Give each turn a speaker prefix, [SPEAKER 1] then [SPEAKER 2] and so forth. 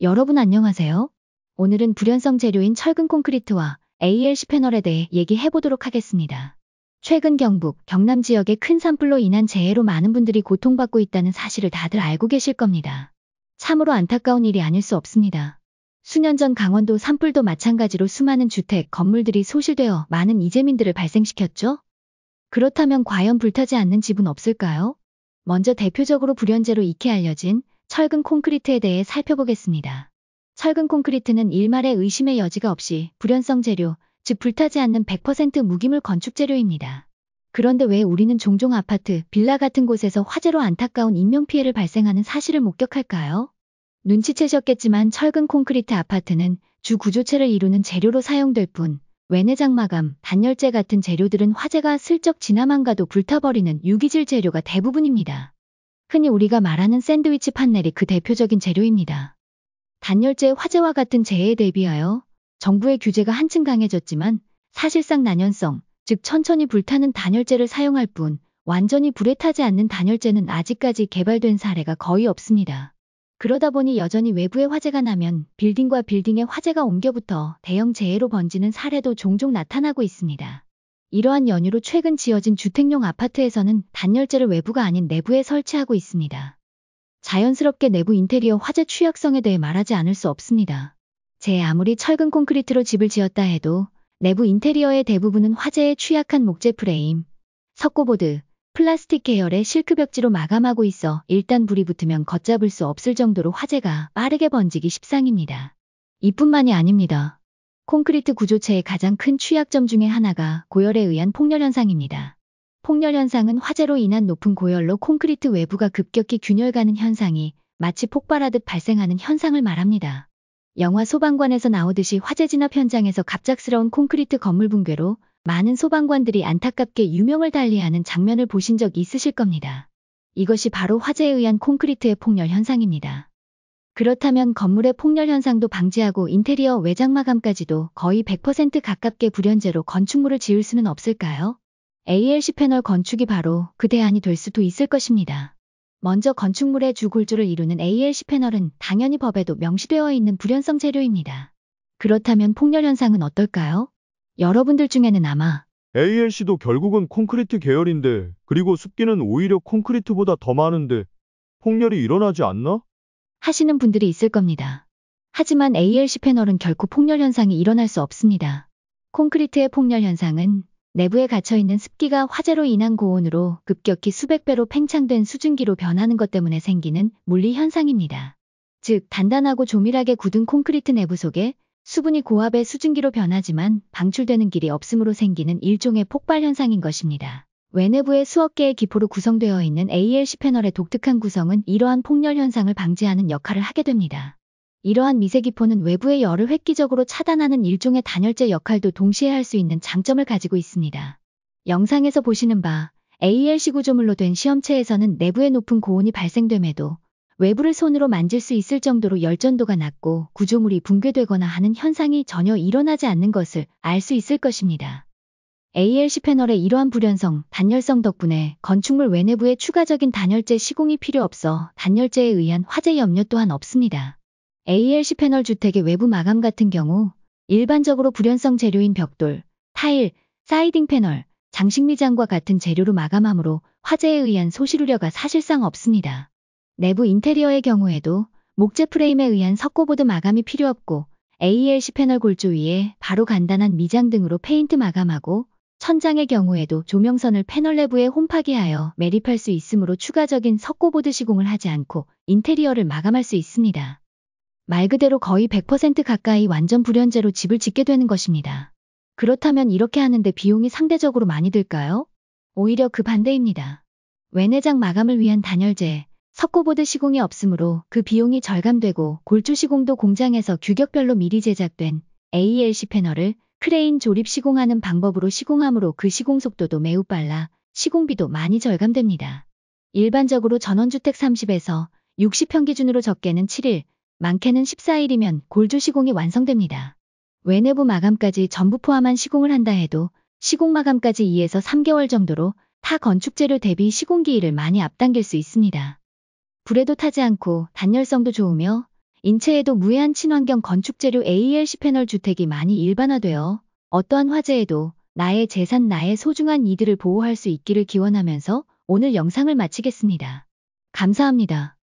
[SPEAKER 1] 여러분 안녕하세요. 오늘은 불연성 재료인 철근 콘크리트와 ALC 패널에 대해 얘기해 보도록 하겠습니다. 최근 경북, 경남 지역의 큰 산불로 인한 재해로 많은 분들이 고통받고 있다는 사실을 다들 알고 계실 겁니다. 참으로 안타까운 일이 아닐 수 없습니다. 수년 전 강원도 산불도 마찬가지로 수많은 주택, 건물들이 소실되어 많은 이재민들을 발생시켰죠? 그렇다면 과연 불타지 않는 집은 없을까요? 먼저 대표적으로 불연재로 익히 알려진 철근 콘크리트에 대해 살펴보겠습니다. 철근 콘크리트는 일말의 의심의 여지가 없이 불연성 재료, 즉 불타지 않는 100% 무기물 건축 재료입니다. 그런데 왜 우리는 종종 아파트, 빌라 같은 곳에서 화재로 안타까운 인명피해를 발생하는 사실을 목격할까요? 눈치채셨겠지만 철근 콘크리트 아파트는 주 구조체를 이루는 재료로 사용될 뿐, 외내장 마감, 단열재 같은 재료들은 화재가 슬쩍 지나만 가도 불타버리는 유기질 재료가 대부분입니다. 흔히 우리가 말하는 샌드위치 판넬이 그 대표적인 재료입니다. 단열재 화재와 같은 재해에 대비하여 정부의 규제가 한층 강해졌지만 사실상 난연성, 즉 천천히 불타는 단열재를 사용할 뿐 완전히 불에 타지 않는 단열재는 아직까지 개발된 사례가 거의 없습니다. 그러다 보니 여전히 외부에 화재가 나면 빌딩과 빌딩에 화재가 옮겨붙어 대형 재해로 번지는 사례도 종종 나타나고 있습니다. 이러한 연유로 최근 지어진 주택용 아파트에서는 단열재를 외부가 아닌 내부에 설치하고 있습니다. 자연스럽게 내부 인테리어 화재 취약성에 대해 말하지 않을 수 없습니다. 아무리 철근 콘크리트로 집을 지었다 해도 내부 인테리어의 대부분은 화재에 취약한 목재 프레임, 석고보드, 플라스틱 계열의 실크 벽지로 마감하고 있어 일단 불이 붙으면 걷잡을 수 없을 정도로 화재가 빠르게 번지기 십상입니다. 이뿐만이 아닙니다. 콘크리트 구조체의 가장 큰 취약점 중에 하나가 고열에 의한 폭열 현상입니다. 폭열 현상은 화재로 인한 높은 고열로 콘크리트 외부가 급격히 균열가는 현상이 마치 폭발하듯 발생하는 현상을 말합니다. 영화 소방관에서 나오듯이 화재 진압 현장에서 갑작스러운 콘크리트 건물 붕괴로 많은 소방관들이 안타깝게 유명을 달리하는 장면을 보신 적 있으실 겁니다. 이것이 바로 화재에 의한 콘크리트의 폭열 현상입니다. 그렇다면 건물의 폭열 현상도 방지하고 인테리어 외장 마감까지도 거의 100% 가깝게 불연재로 건축물을 지을 수는 없을까요? ALC 패널 건축이 바로 그 대안이 될 수도 있을 것입니다. 먼저 건축물의 주 골조를 이루는 ALC 패널은 당연히 법에도 명시되어 있는 불연성 재료입니다. 그렇다면 폭열 현상은 어떨까요? 여러분들 중에는 아마
[SPEAKER 2] ALC도 결국은 콘크리트 계열인데, 그리고 습기는 오히려 콘크리트보다 더 많은데 폭렬이 일어나지 않나?
[SPEAKER 1] 하시는 분들이 있을 겁니다. 하지만 ALC 패널은 결코 폭열 현상이 일어날 수 없습니다. 콘크리트의 폭열 현상은 내부에 갇혀있는 습기가 화재로 인한 고온으로 급격히 수백 배로 팽창된 수증기로 변하는 것 때문에 생기는 물리 현상입니다. 즉, 단단하고 조밀하게 굳은 콘크리트 내부 속에 수분이 고압의 수증기로 변하지만 방출되는 길이 없음으로 생기는 일종의 폭발 현상인 것입니다. 외내부에 수억 개의 기포로 구성되어 있는 ALC 패널의 독특한 구성은 이러한 폭열 현상을 방지하는 역할을 하게 됩니다. 이러한 미세 기포는 외부의 열을 획기적으로 차단하는 일종의 단열재 역할도 동시에 할 수 있는 장점을 가지고 있습니다. 영상에서 보시는 바 ALC 구조물로 된 시험체에서는 내부에 높은 고온이 발생됨에도 외부를 손으로 만질 수 있을 정도로 열전도가 낮고 구조물이 붕괴되거나 하는 현상이 전혀 일어나지 않는 것을 알 수 있을 것입니다. ALC 패널의 이러한 불연성, 단열성 덕분에 건축물 외내부에 추가적인 단열재 시공이 필요 없어 단열재에 의한 화재 염려 또한 없습니다. ALC 패널 주택의 외부 마감 같은 경우 일반적으로 불연성 재료인 벽돌, 타일, 사이딩 패널, 장식 미장과 같은 재료로 마감하므로 화재에 의한 소실 우려가 사실상 없습니다. 내부 인테리어의 경우에도 목재 프레임에 의한 석고보드 마감이 필요 없고 ALC 패널 골조 위에 바로 간단한 미장 등으로 페인트 마감하고 천장의 경우에도 조명선을 패널 내부에 홈파기하여 매립할 수 있으므로 추가적인 석고보드 시공을 하지 않고 인테리어를 마감할 수 있습니다. 말 그대로 거의 100% 가까이 완전 불연재로 집을 짓게 되는 것입니다. 그렇다면 이렇게 하는데 비용이 상대적으로 많이 들까요? 오히려 그 반대입니다. 외내장 마감을 위한 단열재, 석고보드 시공이 없으므로 그 비용이 절감되고 골조 시공도 공장에서 규격별로 미리 제작된 ALC 패널을 크레인 조립 시공하는 방법으로 시공하므로 그 시공 속도도 매우 빨라 시공비도 많이 절감됩니다. 일반적으로 전원주택 30에서 60평 기준으로 적게는 7일, 많게는 14일이면 골조 시공이 완성됩니다. 외내부 마감까지 전부 포함한 시공을 한다 해도 시공 마감까지 2에서 3개월 정도로 타 건축재료 대비 시공기일을 많이 앞당길 수 있습니다. 불에도 타지 않고 단열성도 좋으며 인체에도 무해한 친환경 건축재료 ALC 패널 주택이 많이 일반화되어 어떠한 화재에도 나의 재산, 나의 소중한 이들을 보호할 수 있기를 기원하면서 오늘 영상을 마치겠습니다. 감사합니다.